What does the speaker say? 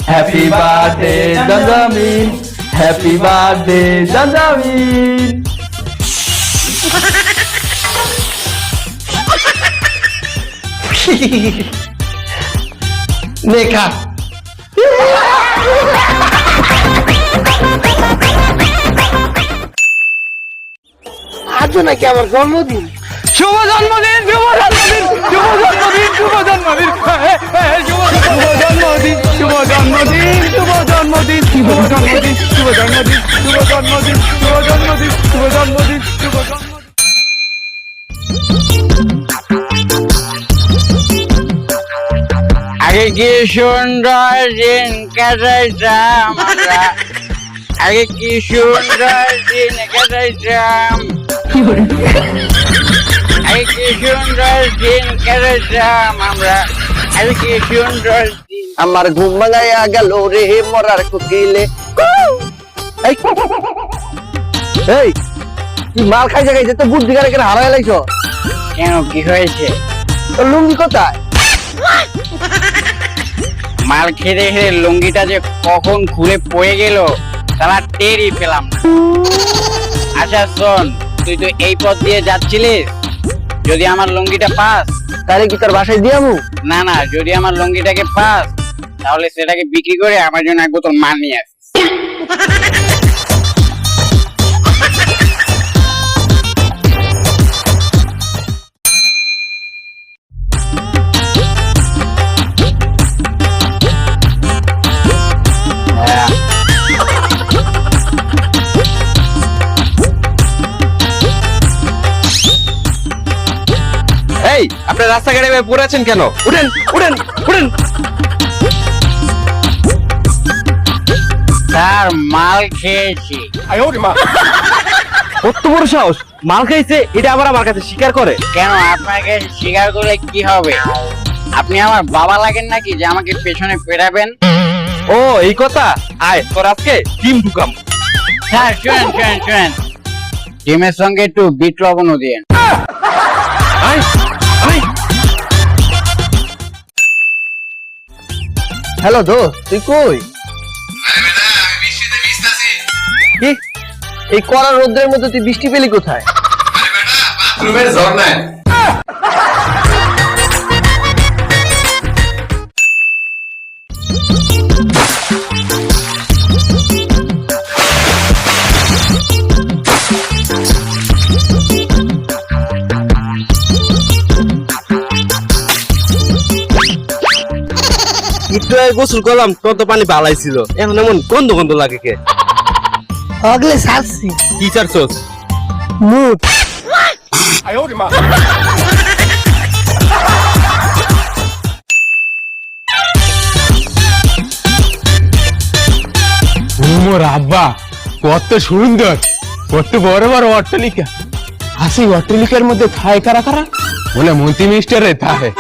Happy birthday জানজামিন, happy birthday জানজামিন। নেখা আজও নাকি আমার জন্মদিন। শুভ জন্মদিন, শুভ জন্মদিন, শুভ জন্মদিন, শুভ জন্মদিন, শুভ জন্মদিন, শুভ জন্মদিন, শুভ জন্মদিন, শুভ জন্মদিন, শুভ জন্মদিন, শুভ জন্মদিন, শুভ জন্মদিন, শুভ জন্মদিন, শুভ জন্মদিন। আগে কি সুন্দর দিন কাটাইতাম আমরা, আগে কি সুন্দর দিন কাটাইতাম, আগে কি সুন্দর দিন কাটাইতাম আমরা, আগে কি সুন্দর দিন। আমার ঘুম ভাঙাইয়া গেল রে মরার কোকিলে। এই এই তুই মাল খাই জায়গায় যেতে বুদ্ধি করে কেন হারাই লাইছ? কেন, কি হয়েছে? তোর লুঙ্গি কোথায়? মাল খেতে খেতে লুঙ্গিটা যে কখন খুলে পড়ে গেল তারা টেরই পেলাম না। আচ্ছা শোন, তুই তো এই পথ দিয়ে যাচ্ছিলিস, যদি আমার লুঙ্গিটা পাস। তাহলে কি তোর বাসায় দিয়ামু? না না, যদি আমার লুঙ্গিটাকে পাস তাহলে সেটাকে বিক্রি করে আমার জন্য এক বোতল মাল নিয়ে আসিস। এই আপনার রাস্তাঘাটে পড়ে আছেন কেন? উঠেন উঠেন উঠেন। স্যার, মাল খেয়েছি। কত বড় সাহস, মাল খাইছে এটা আবার আমার কাছে স্বীকার করে? কেন, আপনাকে স্বীকার করলে কি হবে? আপনি আমার বাবা লাগেন নাকি যে আমাকে পেছনে পেরাবেন? ও এই কথা, আয় তোর আজকে টিম ঢুকাম। স্যার শুনেন শুনেন শুনেন, ডিমের সঙ্গে একটু বিট লবণও দিয়েন। আয় আয়। হ্যালো দোস্ত, তুই কই? কি এই কড়া রোদ্রের মধ্যে তুই বৃষ্টি পেলি কোথায়? একটু আগে গোসল করলাম, তত পানি বালাই ছিল, এখন এমন গন্ধ গন্ধ লাগে কে? আগলে সারছি কি চারছস? মুখ। মোর আব্বা কত সুন্দর, কত বড় বড় অট্টালিকা। আসি অট্টালিকার মধ্যে থায় কারা কারা? বলে মন্ত্রী মিনিস্টারে থাকে।